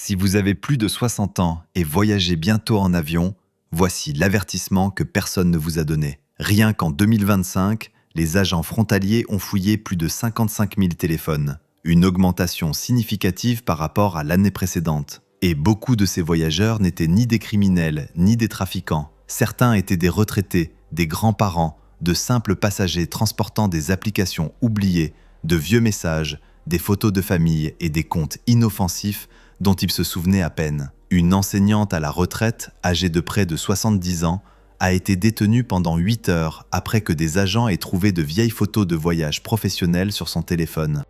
Si vous avez plus de 60 ans et voyagez bientôt en avion, voici l'avertissement que personne ne vous a donné. Rien qu'en 2025, les agents frontaliers ont fouillé plus de 55 000 téléphones, une augmentation significative par rapport à l'année précédente. Et beaucoup de ces voyageurs n'étaient ni des criminels, ni des trafiquants. Certains étaient des retraités, des grands-parents, de simples passagers transportant des applications oubliées, de vieux messages, des photos de famille et des comptes inoffensifs dont ils se souvenaient à peine. Une enseignante à la retraite, âgée de près de 70 ans, a été détenue pendant 8 heures après que des agents aient trouvé de vieilles photos de voyages professionnels sur son téléphone.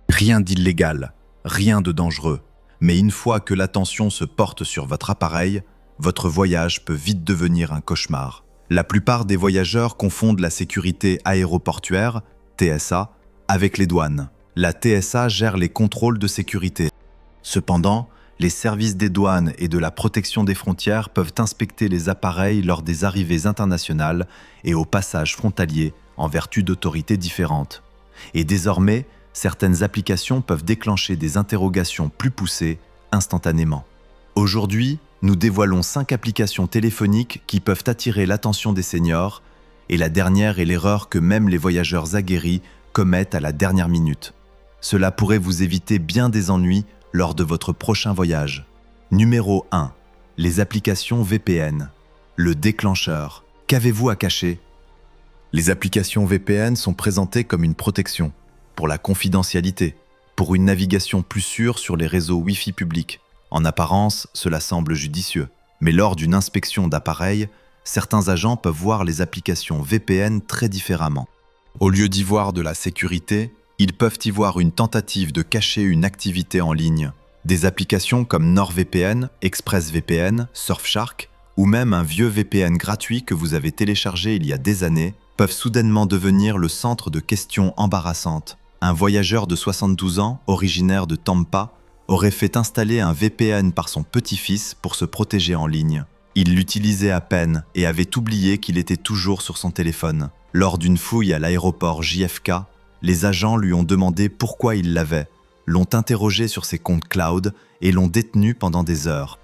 Rien d'illégal, rien de dangereux, mais une fois que l'attention se porte sur votre appareil, votre voyage peut vite devenir un cauchemar. La plupart des voyageurs confondent la sécurité aéroportuaire, TSA, avec les douanes. La TSA gère les contrôles de sécurité. Cependant, les services des douanes et de la protection des frontières peuvent inspecter les appareils lors des arrivées internationales et au passage frontalier en vertu d'autorités différentes. Et désormais, certaines applications peuvent déclencher des interrogations plus poussées instantanément. Aujourd'hui, nous dévoilons 5 applications téléphoniques qui peuvent attirer l'attention des seniors, et la dernière est l'erreur que même les voyageurs aguerris commettent à la dernière minute. Cela pourrait vous éviter bien des ennuis lors de votre prochain voyage. Numéro 1. Les applications VPN. Le déclencheur. Qu'avez-vous à cacher? Les applications VPN sont présentées comme une protection, pour la confidentialité, pour une navigation plus sûre sur les réseaux Wi-Fi publics. En apparence, cela semble judicieux. Mais lors d'une inspection d'appareil, certains agents peuvent voir les applications VPN très différemment. Au lieu d'y voir de la sécurité, ils peuvent y voir une tentative de cacher une activité en ligne. Des applications comme NordVPN, ExpressVPN, Surfshark ou même un vieux VPN gratuit que vous avez téléchargé il y a des années peuvent soudainement devenir le centre de questions embarrassantes. Un voyageur de 72 ans, originaire de Tampa, aurait fait installer un VPN par son petit-fils pour se protéger en ligne. Il l'utilisait à peine et avait oublié qu'il était toujours sur son téléphone. Lors d'une fouille à l'aéroport JFK, les agents lui ont demandé pourquoi il l'avait, l'ont interrogé sur ses comptes cloud et l'ont détenu pendant des heures.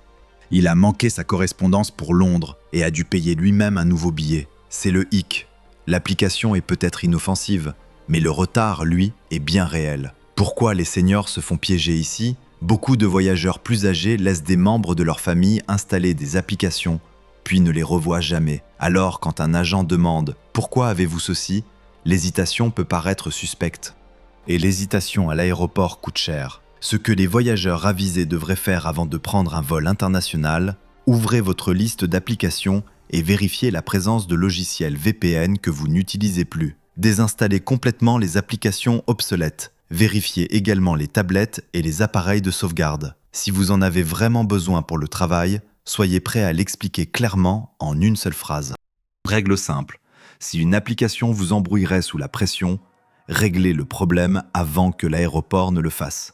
Il a manqué sa correspondance pour Londres et a dû payer lui-même un nouveau billet. C'est le hic. L'application est peut-être inoffensive, mais le retard, lui, est bien réel. Pourquoi les seniors se font piéger ici? Beaucoup de voyageurs plus âgés laissent des membres de leur famille installer des applications, puis ne les revoient jamais. Alors, quand un agent demande « Pourquoi avez-vous ceci ?», l'hésitation peut paraître suspecte. Et l'hésitation à l'aéroport coûte cher. Ce que les voyageurs avisés devraient faire avant de prendre un vol international, ouvrez votre liste d'applications et vérifiez la présence de logiciels VPN que vous n'utilisez plus. Désinstallez complètement les applications obsolètes. Vérifiez également les tablettes et les appareils de sauvegarde. Si vous en avez vraiment besoin pour le travail, soyez prêt à l'expliquer clairement en une seule phrase. Règle simple. Si une application vous embrouillerait sous la pression, réglez le problème avant que l'aéroport ne le fasse.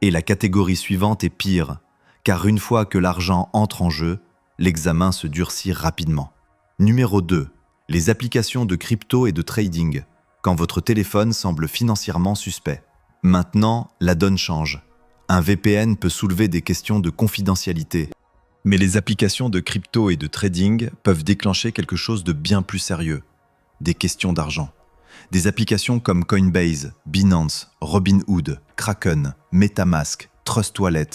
Et la catégorie suivante est pire, car une fois que l'argent entre en jeu, l'examen se durcit rapidement. Numéro 2. Les applications de crypto et de trading, quand votre téléphone semble financièrement suspect. Maintenant, la donne change. Un VPN peut soulever des questions de confidentialité, mais les applications de crypto et de trading peuvent déclencher quelque chose de bien plus sérieux. Des questions d'argent. Des applications comme Coinbase, Binance, Robinhood, Kraken, MetaMask, Trust Wallet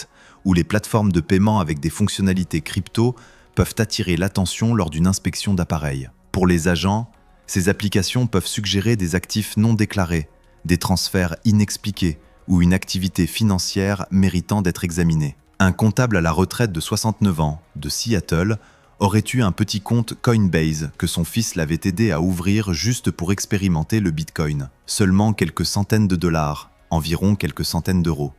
ou les plateformes de paiement avec des fonctionnalités crypto peuvent attirer l'attention lors d'une inspection d'appareil. Pour les agents, ces applications peuvent suggérer des actifs non déclarés, des transferts inexpliqués ou une activité financière méritant d'être examinée. Un comptable à la retraite de 69 ans, de Seattle, aurait eu un petit compte Coinbase que son fils l'avait aidé à ouvrir juste pour expérimenter le Bitcoin. Seulement quelques centaines de dollars, environ quelques centaines d'euros.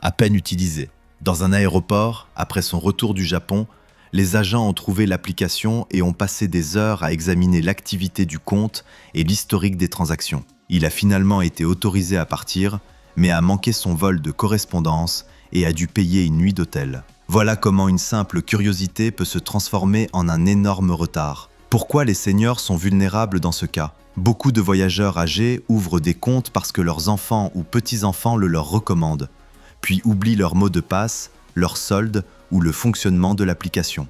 À peine utilisé. Dans un aéroport, après son retour du Japon, les agents ont trouvé l'application et ont passé des heures à examiner l'activité du compte et l'historique des transactions. Il a finalement été autorisé à partir, mais a manqué son vol de correspondance et a dû payer une nuit d'hôtel. Voilà comment une simple curiosité peut se transformer en un énorme retard. Pourquoi les seniors sont vulnérables dans ce cas? Beaucoup de voyageurs âgés ouvrent des comptes parce que leurs enfants ou petits-enfants le leur recommandent, puis oublient leur mot de passe leur solde ou le fonctionnement de l'application.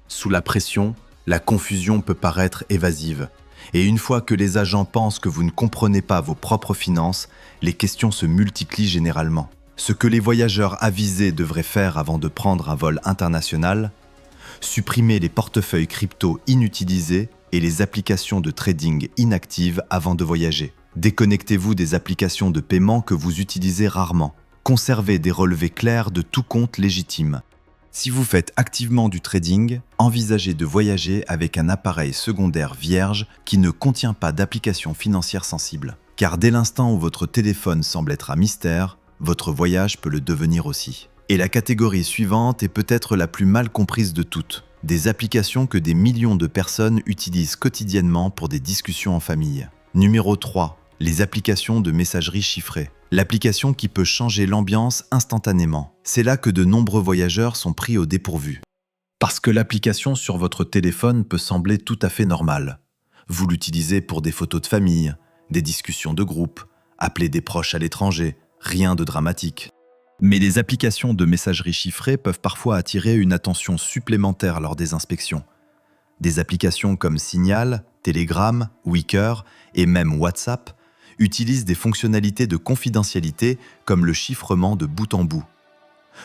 Sous la pression, la confusion peut paraître évasive. Et une fois que les agents pensent que vous ne comprenez pas vos propres finances, les questions se multiplient généralement. Ce que les voyageurs avisés devraient faire avant de prendre un vol international: supprimer les portefeuilles crypto inutilisés et les applications de trading inactives avant de voyager. Déconnectez-vous des applications de paiement que vous utilisez rarement. Conservez des relevés clairs de tout compte légitime. Si vous faites activement du trading, envisagez de voyager avec un appareil secondaire vierge qui ne contient pas d'application financière sensible. Car dès l'instant où votre téléphone semble être un mystère, votre voyage peut le devenir aussi. Et la catégorie suivante est peut-être la plus mal comprise de toutes: des applications que des millions de personnes utilisent quotidiennement pour des discussions en famille. Numéro 3. Les applications de messagerie chiffrée. L'application qui peut changer l'ambiance instantanément. C'est là que de nombreux voyageurs sont pris au dépourvu. Parce que l'application sur votre téléphone peut sembler tout à fait normale. Vous l'utilisez pour des photos de famille, des discussions de groupe, appeler des proches à l'étranger, rien de dramatique. Mais les applications de messagerie chiffrée peuvent parfois attirer une attention supplémentaire lors des inspections. Des applications comme Signal, Telegram, Wickr et même WhatsApp utilisent des fonctionnalités de confidentialité comme le chiffrement de bout en bout.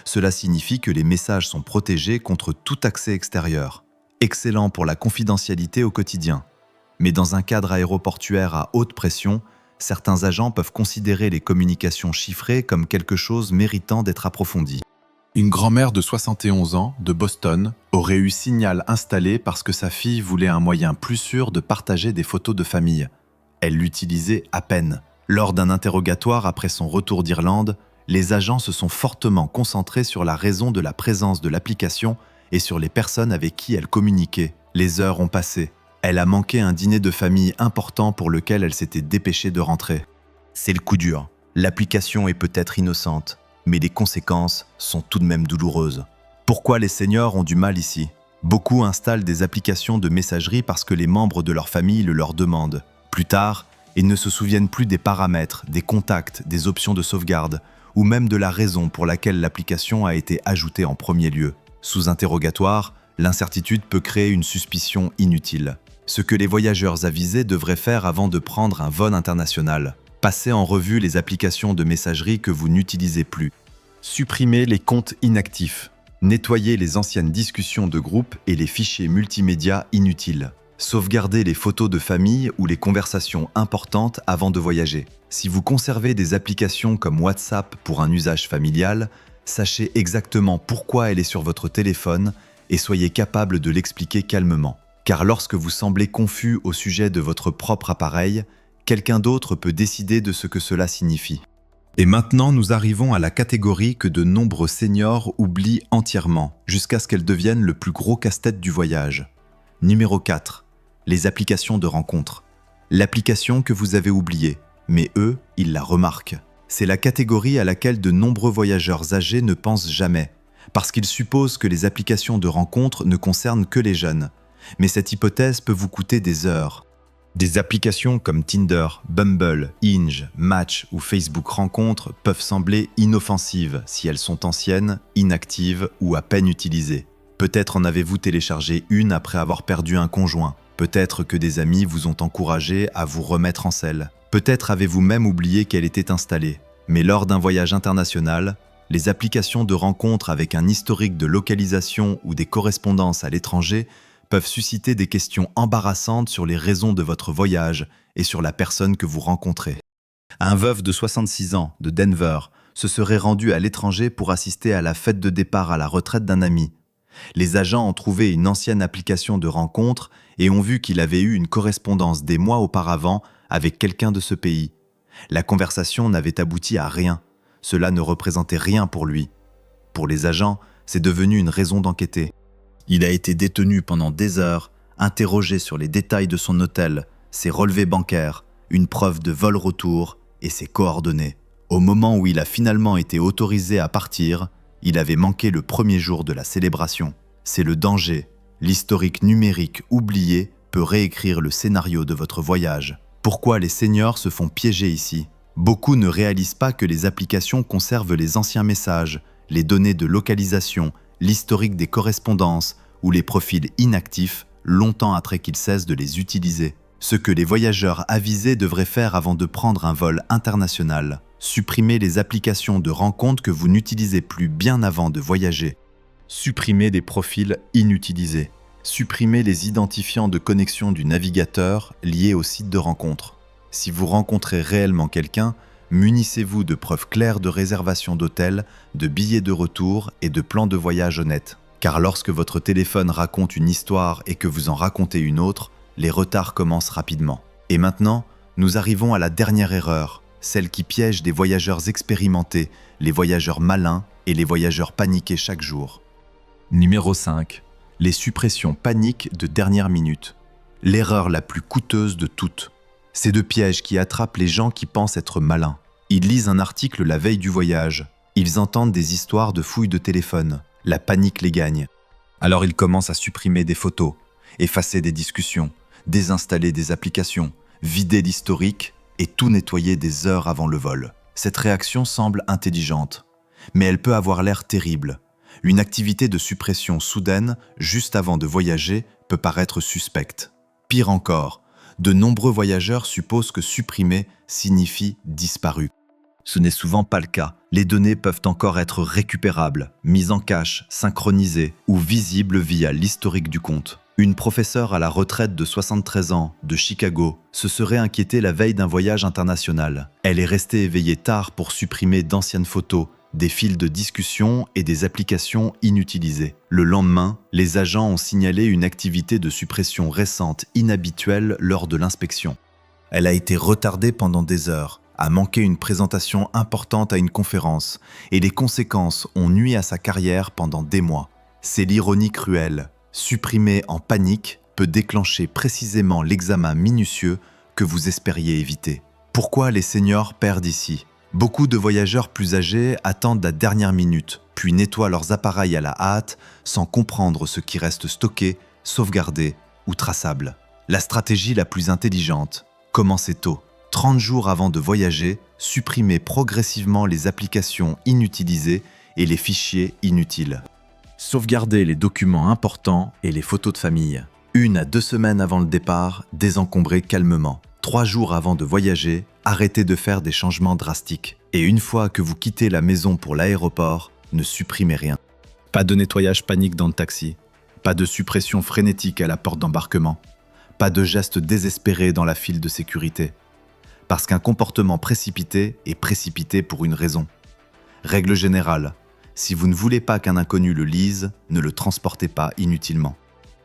Cela signifie que les messages sont protégés contre tout accès extérieur. Excellent pour la confidentialité au quotidien. Mais dans un cadre aéroportuaire à haute pression, certains agents peuvent considérer les communications chiffrées comme quelque chose méritant d'être approfondi. Une grand-mère de 71 ans, de Boston, aurait eu Signal installé parce que sa fille voulait un moyen plus sûr de partager des photos de famille. Elle l'utilisait à peine. Lors d'un interrogatoire après son retour d'Irlande, les agents se sont fortement concentrés sur la raison de la présence de l'application et sur les personnes avec qui elle communiquait. Les heures ont passé. Elle a manqué un dîner de famille important pour lequel elle s'était dépêchée de rentrer. C'est le coup dur. L'application est peut-être innocente, mais les conséquences sont tout de même douloureuses. Pourquoi les seniors ont du mal ici? Beaucoup installent des applications de messagerie parce que les membres de leur famille le leur demandent. Plus tard, ils ne se souviennent plus des paramètres, des contacts, des options de sauvegarde, ou même de la raison pour laquelle l'application a été ajoutée en premier lieu. Sous interrogatoire, l'incertitude peut créer une suspicion inutile. Ce que les voyageurs avisés devraient faire avant de prendre un vol international: passer en revue les applications de messagerie que vous n'utilisez plus. Supprimer les comptes inactifs. Nettoyer les anciennes discussions de groupe et les fichiers multimédia inutiles. Sauvegarder les photos de famille ou les conversations importantes avant de voyager. Si vous conservez des applications comme WhatsApp pour un usage familial, sachez exactement pourquoi elle est sur votre téléphone et soyez capable de l'expliquer calmement. Car lorsque vous semblez confus au sujet de votre propre appareil, quelqu'un d'autre peut décider de ce que cela signifie. Et maintenant, nous arrivons à la catégorie que de nombreux seniors oublient entièrement, jusqu'à ce qu'elle devienne le plus gros casse-tête du voyage. Numéro 4. Les applications de rencontres. L'application que vous avez oubliée, mais eux, ils la remarquent. C'est la catégorie à laquelle de nombreux voyageurs âgés ne pensent jamais, parce qu'ils supposent que les applications de rencontres ne concernent que les jeunes. Mais cette hypothèse peut vous coûter des heures. Des applications comme Tinder, Bumble, Hinge, Match ou Facebook Rencontres peuvent sembler inoffensives si elles sont anciennes, inactives ou à peine utilisées. Peut-être en avez-vous téléchargé une après avoir perdu un conjoint. Peut-être que des amis vous ont encouragé à vous remettre en selle. Peut-être avez-vous même oublié qu'elle était installée. Mais lors d'un voyage international, les applications de rencontres avec un historique de localisation ou des correspondances à l'étranger peuvent susciter des questions embarrassantes sur les raisons de votre voyage et sur la personne que vous rencontrez. Un veuf de 66 ans, de Denver, se serait rendu à l'étranger pour assister à la fête de départ à la retraite d'un ami. Les agents ont trouvé une ancienne application de rencontre et ont vu qu'il avait eu une correspondance des mois auparavant avec quelqu'un de ce pays. La conversation n'avait abouti à rien. Cela ne représentait rien pour lui. Pour les agents, c'est devenu une raison d'enquêter. Il a été détenu pendant des heures, interrogé sur les détails de son hôtel, ses relevés bancaires, une preuve de vol-retour et ses coordonnées. Au moment où il a finalement été autorisé à partir, il avait manqué le premier jour de la célébration. C'est le danger. L'historique numérique oublié peut réécrire le scénario de votre voyage. Pourquoi les seniors se font piéger ici? Beaucoup ne réalisent pas que les applications conservent les anciens messages, les données de localisation, l'historique des correspondances ou les profils inactifs longtemps après qu'ils cessent de les utiliser. Ce que les voyageurs avisés devraient faire avant de prendre un vol international. Supprimer les applications de rencontres que vous n'utilisez plus bien avant de voyager. Supprimer des profils inutilisés. Supprimer les identifiants de connexion du navigateur liés au site de rencontre. Si vous rencontrez réellement quelqu'un, munissez-vous de preuves claires de réservation d'hôtel, de billets de retour et de plans de voyage honnêtes. Car lorsque votre téléphone raconte une histoire et que vous en racontez une autre, les retards commencent rapidement. Et maintenant, nous arrivons à la dernière erreur, celle qui piège des voyageurs expérimentés, les voyageurs malins et les voyageurs paniqués chaque jour. Numéro 5. Les suppressions paniques de dernière minute. L'erreur la plus coûteuse de toutes. Ces deux pièges qui attrapent les gens qui pensent être malins. Ils lisent un article la veille du voyage. Ils entendent des histoires de fouilles de téléphone. La panique les gagne. Alors ils commencent à supprimer des photos, effacer des discussions, désinstaller des applications, vider l'historique et tout nettoyer des heures avant le vol. Cette réaction semble intelligente, mais elle peut avoir l'air terrible. Une activité de suppression soudaine, juste avant de voyager, peut paraître suspecte. Pire encore, de nombreux voyageurs supposent que supprimer signifie disparu. Ce n'est souvent pas le cas. Les données peuvent encore être récupérables, mises en cache, synchronisées ou visibles via l'historique du compte. Une professeure à la retraite de 73 ans de Chicago se serait inquiétée la veille d'un voyage international. Elle est restée éveillée tard pour supprimer d'anciennes photos, des fils de discussion et des applications inutilisées. Le lendemain, les agents ont signalé une activité de suppression récente inhabituelle lors de l'inspection. Elle a été retardée pendant des heures, a manqué une présentation importante à une conférence, et les conséquences ont nui à sa carrière pendant des mois. C'est l'ironie cruelle. Supprimer en panique peut déclencher précisément l'examen minutieux que vous espériez éviter. Pourquoi les seniors perdent ici ? Beaucoup de voyageurs plus âgés attendent la dernière minute, puis nettoient leurs appareils à la hâte sans comprendre ce qui reste stocké, sauvegardé ou traçable. La stratégie la plus intelligente, commencez tôt. 30 jours avant de voyager, supprimez progressivement les applications inutilisées et les fichiers inutiles. Sauvegardez les documents importants et les photos de famille. 1 à 2 semaines avant le départ, désencombrez calmement. 3 jours avant de voyager, arrêtez de faire des changements drastiques. Et une fois que vous quittez la maison pour l'aéroport, ne supprimez rien. Pas de nettoyage panique dans le taxi. Pas de suppression frénétique à la porte d'embarquement. Pas de gestes désespérés dans la file de sécurité. Parce qu'un comportement précipité est précipité pour une raison. Règle générale, si vous ne voulez pas qu'un inconnu le lise, ne le transportez pas inutilement.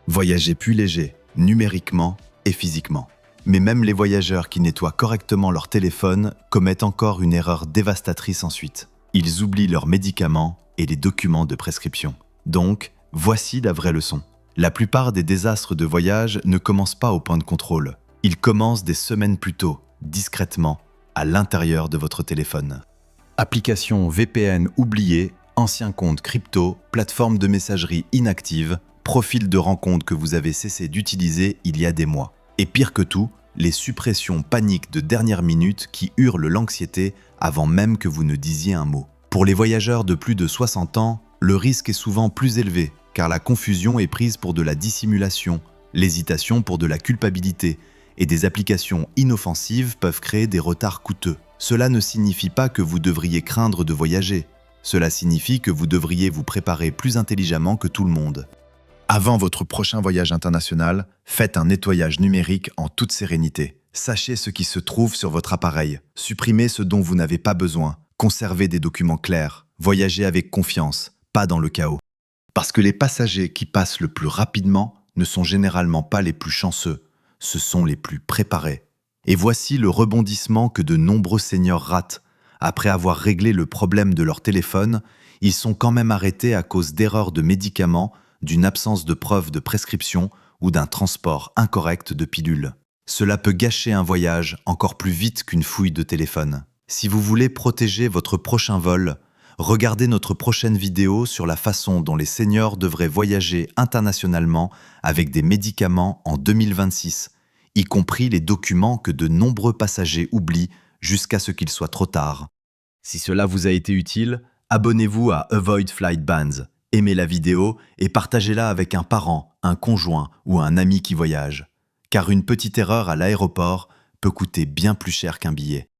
Voyagez plus léger, numériquement et physiquement. Mais même les voyageurs qui nettoient correctement leur téléphone commettent encore une erreur dévastatrice ensuite. Ils oublient leurs médicaments et les documents de prescription. Donc, voici la vraie leçon. La plupart des désastres de voyage ne commencent pas au point de contrôle. Ils commencent des semaines plus tôt, discrètement, à l'intérieur de votre téléphone. Application VPN oubliée, ancien compte crypto, plateforme de messagerie inactive, profil de rencontre que vous avez cessé d'utiliser il y a des mois. Et pire que tout, les suppressions paniques de dernière minute qui hurlent l'anxiété avant même que vous ne disiez un mot. Pour les voyageurs de plus de 60 ans, le risque est souvent plus élevé, car la confusion est prise pour de la dissimulation, l'hésitation pour de la culpabilité, et des applications inoffensives peuvent créer des retards coûteux. Cela ne signifie pas que vous devriez craindre de voyager. Cela signifie que vous devriez vous préparer plus intelligemment que tout le monde. Avant votre prochain voyage international, faites un nettoyage numérique en toute sérénité. Sachez ce qui se trouve sur votre appareil. Supprimez ce dont vous n'avez pas besoin. Conservez des documents clairs. Voyagez avec confiance, pas dans le chaos. Parce que les passagers qui passent le plus rapidement ne sont généralement pas les plus chanceux. Ce sont les plus préparés. Et voici le rebondissement que de nombreux seniors ratent. Après avoir réglé le problème de leur téléphone, ils sont quand même arrêtés à cause d'erreurs de médicaments, d'une absence de preuve de prescription ou d'un transport incorrect de pilules. Cela peut gâcher un voyage encore plus vite qu'une fouille de téléphone. Si vous voulez protéger votre prochain vol, regardez notre prochaine vidéo sur la façon dont les seniors devraient voyager internationalement avec des médicaments en 2026, y compris les documents que de nombreux passagers oublient jusqu'à ce qu'il soit trop tard. Si cela vous a été utile, Abonnez-vous à Avoid Flight Bans, aimez la vidéo et partagez-la avec un parent, un conjoint ou un ami qui voyage. Car une petite erreur à l'aéroport peut coûter bien plus cher qu'un billet.